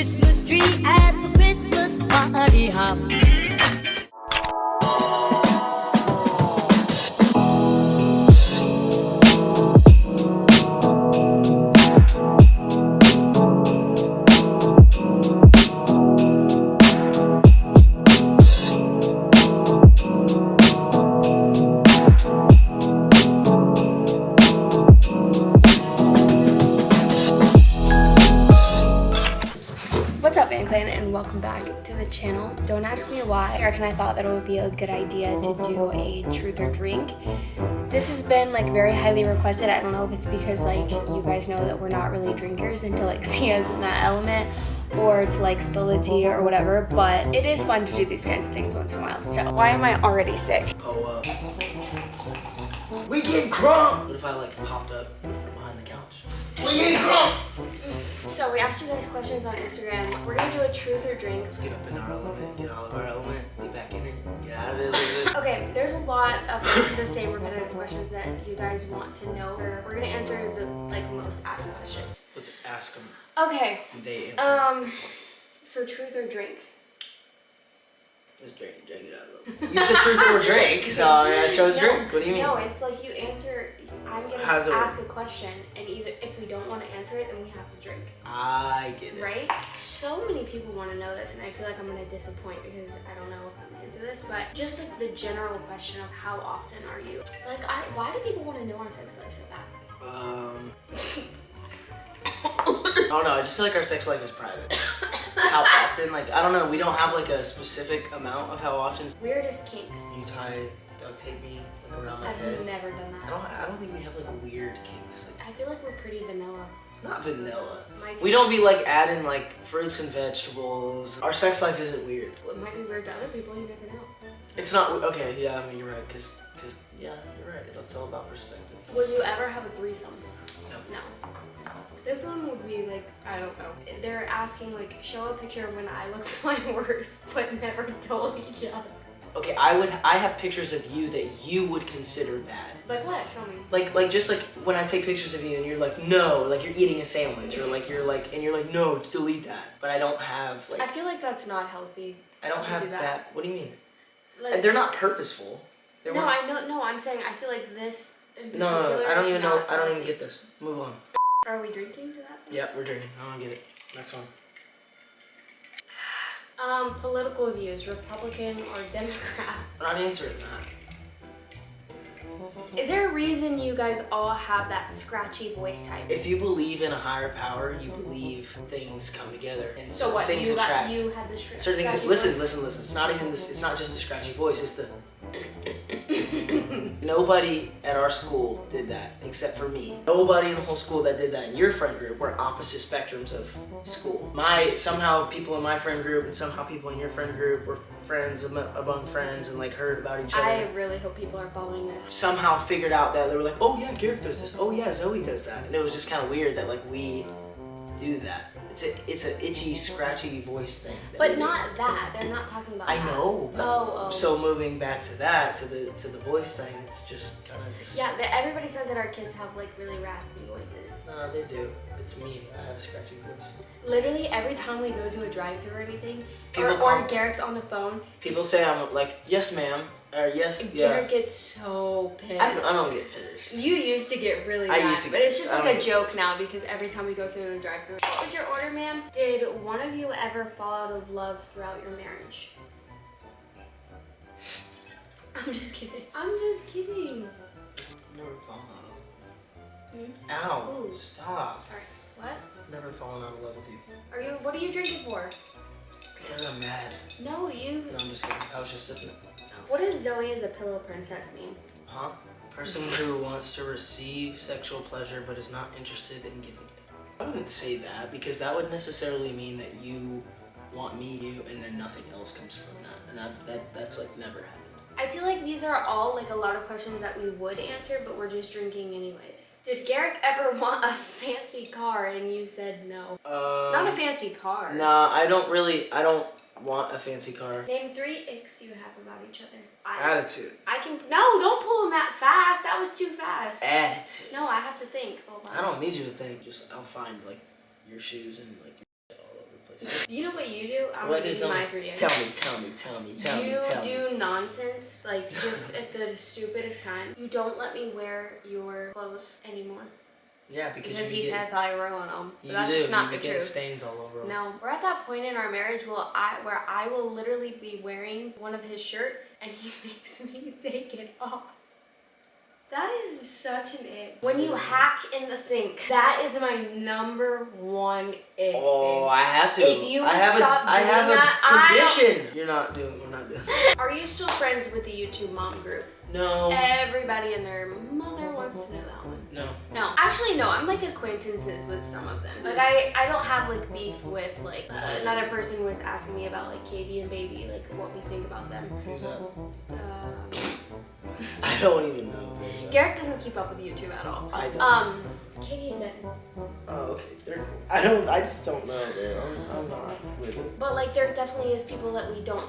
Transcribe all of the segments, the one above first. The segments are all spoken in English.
Christmas tree at the Christmas party hop. What's up, Anglin, and welcome back to the channel. Don't ask me why. Eric and I thought that it would be a good idea to do a truth or drink. This has been like very highly requested. I don't know if it's because like you guys know that we're not really drinkers and to like see us in that element or to like spill the tea or whatever, but it is fun to do these kinds of things once in a while. So why am I already sick? Pull up. We get crunk! What if I like popped up from behind the couch? We get crunk! So we asked you guys questions on Instagram. We're gonna do a truth or drink. Let's get up in our element, get out of our element, get back in it, get out of it a little bit. Okay, there's a lot of like, the same repetitive questions that you guys want to know. We're gonna answer the like most asked questions. Let's ask them. Okay. They answer. So truth or drink? Let's drink it out a little. You said truth or drink, so I chose drink. What do you mean? No, it's like you answer. I'm gonna ask a question, and either if we don't want to answer it, then we have to drink. I get it. Right? So many people want to know this, and I feel like I'm gonna disappoint because I don't know if I'm gonna answer this. But just like the general question of how often are you? Like, why do people want to know our sex life so bad? I don't know. I just feel like our sex life is private. How often? Like, I don't know. We don't have like a specific amount of how often. Weirdest kinks. You duct tape me like around my I've head. never done that. I don't think we have like weird kinks. Like, I feel like we're pretty vanilla. not vanilla. My We don't be like adding like fruits and vegetables. Our sex life isn't weird. It might be weird to other people. You never know. It's not okay. Yeah, I mean you're right. Cause yeah, you're right. It's all about perspective. Would you ever have a threesome? No. No. This one would be like, I don't know. They're asking like, show a picture of when I looked my worst, but never told each other. Okay, I have pictures of you that you would consider bad. Like what? Show me. Like just like when I take pictures of you and you're like, no, like you're eating a sandwich, or like you're like, and you're like, no, delete that. But I don't have like. I feel like that's not healthy. I don't to have do that. What do you mean? Like, They're not purposeful. They no, weren't- I know. No, I'm saying I feel like this in No, particular I don't is even know. not I don't even healthy. get this. Move on. Are we drinking to that? Yeah, we're drinking. I don't get it. Next one. Political views, Republican or Democrat? We're not answering that. Is there a reason you guys all have that scratchy voice type? If you believe in a higher power, you believe things come together and So what? things You attract. had this Certain things. scratchy Listen. voice? It's not even this. It's not just the scratchy voice. It's the. Nobody at our school did that except for me. Nobody in the whole school that did that in your friend group. We're opposite spectrums of school. Somehow people in my friend group and somehow people in your friend group were friends among friends and like heard about each other. I really hope people are following this. Somehow figured out that they were like, oh yeah, Garrett does this. Oh yeah, Zoe does that. And it was just kind of weird that like we do that. It's a itchy, scratchy voice thing. But not that. They're not talking about I that. know. But Oh. So moving back to that, to the voice thing, it's just kind of just. Yeah, everybody says that our kids have like really raspy voices. No, they do. It's me. I have a scratchy voice. Literally every time we go to a drive-thru or anything, People or call- Garrett's on the phone, People say I'm like, yes, ma'am, or yes, yeah. Garrett gets so pissed. I don't get pissed. You used to get really I mad, used to but get it's just pissed. I like don't a get joke pissed. now because every time we go through the drive-thru. What was your order, ma'am? Did one of you ever fall out of love throughout your marriage? I'm just kidding. I'm just kidding. Never fallen out Hmm? of. Ow! Ooh. Stop. Sorry. What? Never fallen out of love with you. What are you drinking for? Because I'm mad. No, you. No, I'm just kidding. I was just sipping it. What does Zoe as a pillow princess mean? Huh? Person who wants to receive sexual pleasure but is not interested in giving it. I wouldn't say that because that would necessarily mean that you want me, you, and then nothing else comes from that. And that's like never happened. I feel like these are all like a lot of questions that we would answer, but we're just drinking anyways. Did Garrick ever want a fancy car and you said no? Not a fancy car. Nah, I don't want a fancy car. Name 3 icks you have about each other. Attitude. No, don't pull them that fast. That was too fast. Attitude. No, I have to think. Hold on. I don't need you to think. Just I'll find like your shoes and like your shit all over the voice. You know what you do? I'm What gonna do? give you my reaction. Tell me. You do nonsense, like just at the stupidest time. You don't let me wear your clothes anymore. Yeah, Because you he's get, had thyroid on him. But you that's do. just not You the get truth. stains all over them. No, we're at that point in our marriage where I will literally be wearing one of his shirts and he makes me take it off. That is such an ick. When you hack in the sink, that is my number one ick. Oh, I have to. If you would I have stop I doing have that, a condition. We're not doing it. Are you still friends with the YouTube mom group? No. Everybody and their mother wants to know that one. No. No, actually no, I'm like acquaintances with some of them. Like I don't have like beef with like another person was asking me about like Katie and Baby, like what we think about them. Who's that? Um, I don't even know. Garrett doesn't keep up with YouTube at all. I don't. Katie and Ben. Oh, okay. I just don't know, dude. I'm not with it. But like there definitely is people that we don't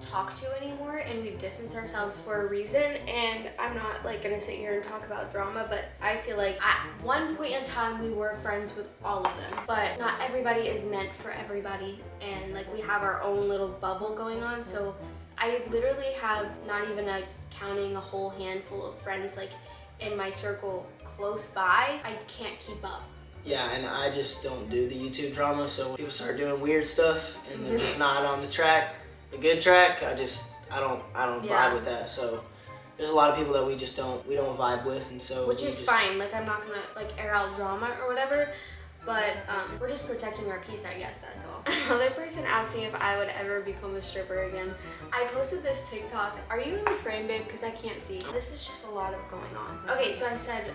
talk to anymore and we've distanced ourselves for a reason, and I'm not like gonna sit here and talk about drama, but I feel like at one point in time we were friends with all of them, but not everybody is meant for everybody, and like we have our own little bubble going on. So I literally have not even counting a whole handful of friends like in my circle close by. I can't keep up. Yeah, and I just don't do the YouTube drama, so when people start doing weird stuff and they're just not on the track, the good track, I don't vibe with that. So there's a lot of people that we don't vibe with, and so which is fine. Like I'm not gonna like air out drama or whatever, but we're just protecting our peace, I guess, that's all. Another person asked me if I would ever become a stripper again. I posted this TikTok. Are you in the frame, babe? Because I can't see. This is just a lot of going on. Okay, so I said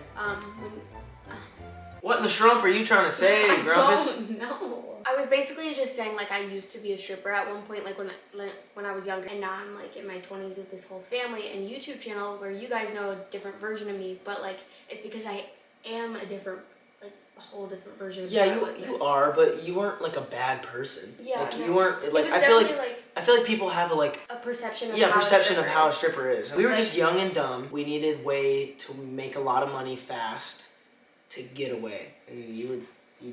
What in the shrimp are you trying to say, Grumpus? I don't know. I was basically just saying like I used to be a stripper at one point, like when I was younger, and now I'm like in my 20s with this whole family and YouTube channel where you guys know a different version of me, but like it's because I am a different, like a whole different version of Yeah, you are, but you weren't like a bad person. Yeah, like no. you weren't like I feel like people have a perception of how a stripper is. We were Like- just young and dumb. We needed way to make a lot of money fast to get away, and you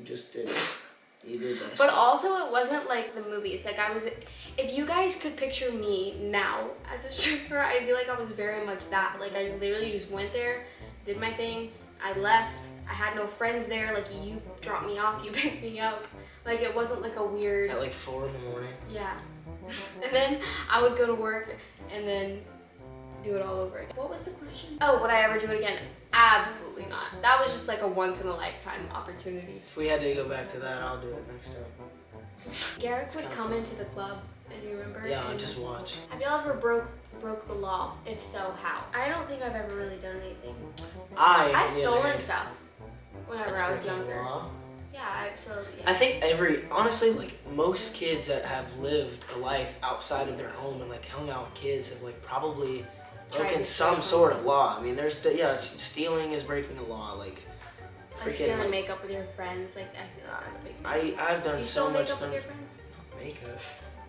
just did it. You did that. But also it wasn't like the movies. Like if you guys could picture me now as a stripper, I feel like I was very much that. Like I literally just went there, did my thing, I left. I had no friends there. Like you dropped me off, you picked me up. Like it wasn't like a weird. At like 4 in the morning. Yeah. And then I would go to work and then do it all over again. What was the question? Oh, would I ever do it again? Absolutely not. That was just like a once in a lifetime opportunity. If we had to go back to that, I'll do it next time. Garrett would come into the club, and you remember? Yeah, I'll And just watch. have y'all ever broke the law? If so, how? I don't think I've ever really done anything. I've stolen stuff whenever I was younger. Yeah, I think honestly, like most kids that have lived a life outside of their home and like hung out with kids have like probably broken some sort of law. I mean, stealing is breaking the law. Like stealing makeup with your friends. Like I feel like that's a big thing. I've done you so much. Makeup with your friends? Makeup,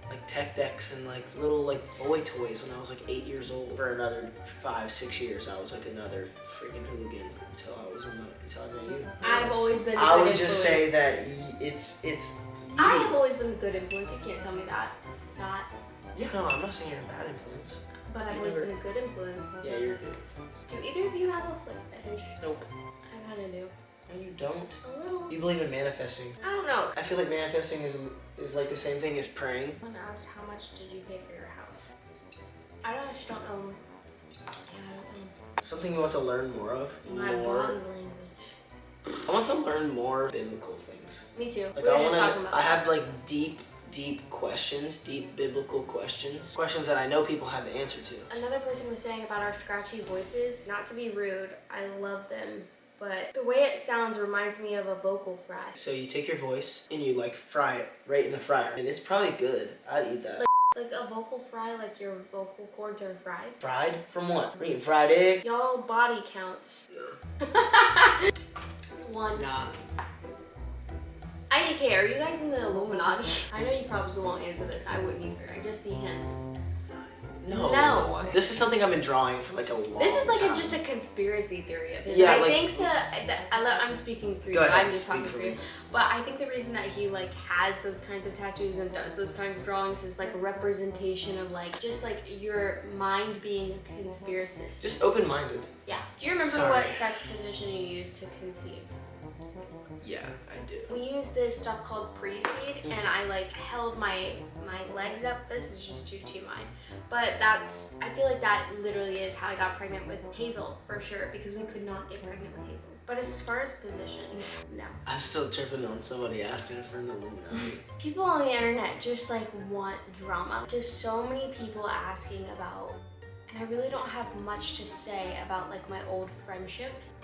like tech decks and like little like boy toys when I was like 8 years old. For another 5-6 years, I was like another freaking hooligan until I met you. I've always been. I would just say that it's. I have always been a good influence. You can't tell me that. Not. Yeah, no, I'm not saying you're a bad influence. But I've always been a good influence. Yeah, you're a good influence. Do either of you have a foot fetish? Nope. I kinda do. No, you don't. A little. You believe in manifesting. I don't know. I feel like manifesting is like the same thing as praying. When asked how much did you pay for your house? I just don't know. Yeah, I don't know. Something you want to learn more of. My body language. I want to learn more biblical things. Me too. Like We were just talking about I that. have like deep questions, deep biblical questions that I know people have the answer to. Another person was saying about our scratchy voices. Not to be rude, I love them, but the way it sounds reminds me of a vocal fry. So you take your voice and you like fry it right in the fryer, and it's probably good. I'd eat that. Like a vocal fry, like your vocal cords are fried. Fried? From what? We're eating fried egg? Y'all body counts. No. 1. Nah. IDK, are you guys in the Illuminati? I know you probably won't answer this. I wouldn't either. I just see hints. No. No. This is something I've been drawing for like a long time. This is like just a conspiracy theory of his. Yeah, I like- think I'm speaking for you. Go ahead, I'm just speak talking for for you. me. But I think the reason that he like has those kinds of tattoos and does those kinds of drawings is like a representation of like just like your mind being a conspiracist. Just open-minded. Yeah. Do you remember Sorry. what sex position you used to conceive? Yeah, I do. We use this stuff called pre-seed, and I like held my legs up. This is just too TMI, but I feel like that literally is how I got pregnant with Hazel for sure, because we could not get pregnant with Hazel. But as far as positions, no. I'm still tripping on somebody asking for an Illuminati. People on the internet just like want drama. Just so many people asking about, and I really don't have much to say about like my old friendships.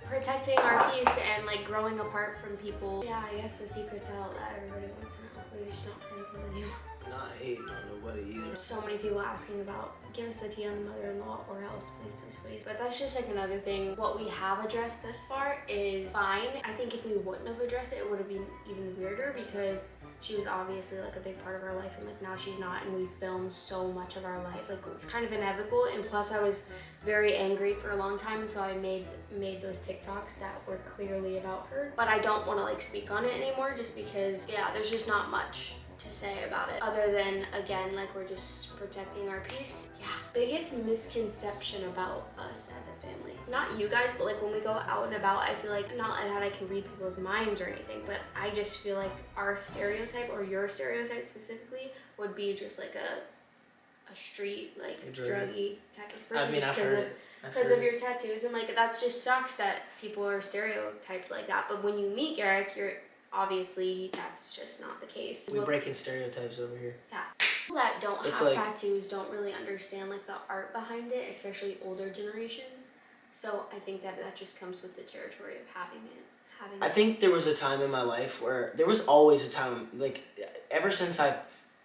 Protecting our peace and like growing apart from people. Yeah, I guess the secret's out that everybody wants to know. We're just not friends with you. Not hating on nobody either. So many people asking about, give us a tea on the mother-in-law or else, please, please, please. But that's just like another thing. What we have addressed this far is fine. I think if we wouldn't have addressed it, it would have been even weirder because she was obviously like a big part of our life and like now she's not, and we filmed so much of our life. Like it's kind of inevitable, and plus I was very angry for a long time, and so I made those TikToks that were clearly about her. But I don't want to like speak on it anymore just because, yeah, there's just not much to say about it other than, again, like we're just protecting our peace. Yeah. Biggest misconception about us as a family, not you guys, but like when we go out and about, I feel like, not that I can read people's minds or anything, but I just feel like our stereotype, or your stereotype specifically, would be just like a street like A druggie. druggy type of person. I mean, just I've heard it. because of your tattoos, and like that just sucks that people are stereotyped like that. But when you meet Garrick, you're obviously that's just not the case. We breaking stereotypes over here. Yeah. People that don't It's have like- tattoos don't really understand like the art behind it, especially older generations. So I think that just comes with the territory of having it. I think there was a time in my life where there was always a time, like ever since I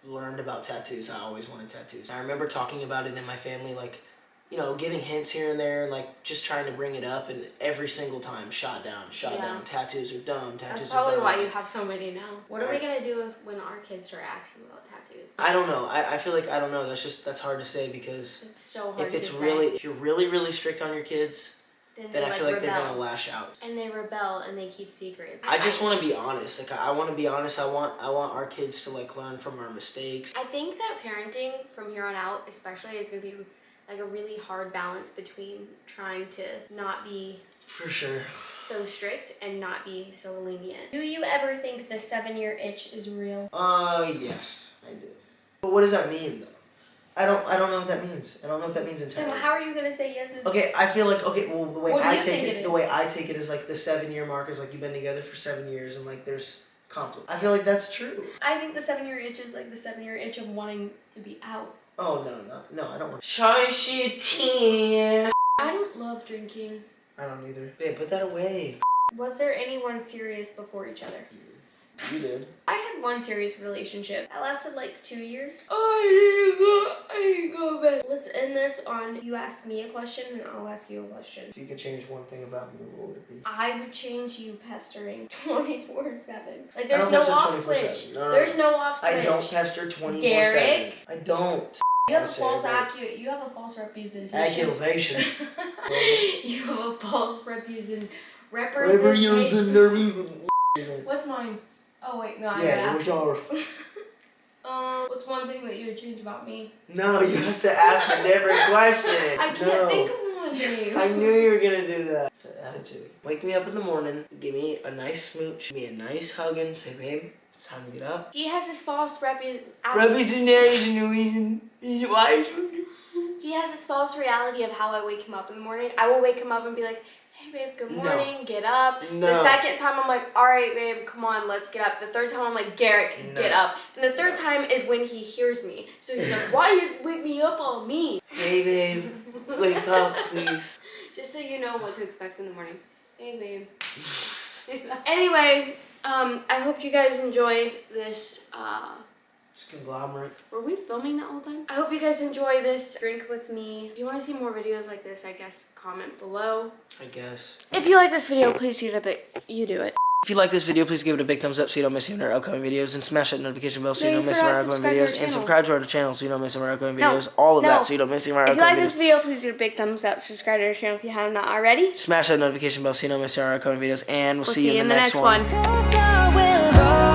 learned about tattoos, I always wanted tattoos. I remember talking about it in my family, like, you know, giving hints here and there, like just trying to bring it up, and every single time shot down. Yeah. Tattoos are dumb. Tattoos That's are probably dumb. why you have so many now. What are we gonna do when our kids start asking about tattoos? I don't know. I feel like I don't know. That's hard to say because It's so hard if it's to say. really, if you're really strict on your kids, then they I feel like rebel. they're gonna lash out. And they rebel and they keep secrets. I just want to be honest. Like I want to be honest. I want our kids to like learn from our mistakes. I think that parenting from here on out, especially, is gonna be like a really hard balance between trying to not be For sure. so strict and not be so lenient. Do you ever think the 7-year itch is real? Yes, I do. But what does that mean though? I don't know what that means. I don't know what that means Then entirely. how are you gonna say yes? Okay, I feel like well the way What do I you take think it, it the is? way I take it is like the 7-year mark is like you've been together for 7 years and like there's conflict. I feel like that's true. I think the 7-year itch is like the 7-year itch of wanting to be out. Oh no, I don't want. I I don't love drinking. don't either. Babe, put that away. Was there anyone serious before each other? You did. I had one serious relationship that lasted like 2 years. I go bed. Let's end this on you ask me a question and I'll ask you a question. If you could change one thing about me, what would it be? I would change you pestering 24/7. Like I there's don't no pester off 24/7. switch. No. There's no off switch. I don't pester 24/7. Garrick. I don't. You have a say false it. You have a false representation. Accusation. You have a false representation. What's mine? Oh wait, no, I Yeah, gotta it was yours. what's one thing that you would change about me? No, you have to ask a different question. I can't No. think of one, Dave. I knew you were gonna do that. The attitude. Wake me up in the morning, give me a nice smooch, give me a nice hug, and say, babe, it's time to get up. He has this false Representation. Why? He has this false reality of how I wake him up in the morning. I will wake him up and be like, hey babe, good morning, get up. No. The second time I'm like, all right babe, come on, let's get up. The third time I'm like, Garrick, get up. And the third time is when he hears me. So he's like, why you wake me up on me? Hey, babe, wake up, please. Just so you know what to expect in the morning. Hey babe. Anyway, I hope you guys enjoyed this, It's conglomerate. were we filming that whole time? I hope you guys enjoy this drink with me. If you want to see more videos like this, I guess comment below. I guess. If you like this video, please do it. If you like this video, please give it a big thumbs up so you don't miss any of our upcoming videos, and smash that notification bell so you don't miss any of our upcoming videos, and subscribe to our channel so you don't miss any of our upcoming videos. All of that so you don't miss any of our upcoming videos. If you like videos. this video, please give it a big thumbs up. Subscribe to our channel if you have not already. Smash that notification bell so you don't miss any of our upcoming videos, and we'll see you in the next one. one.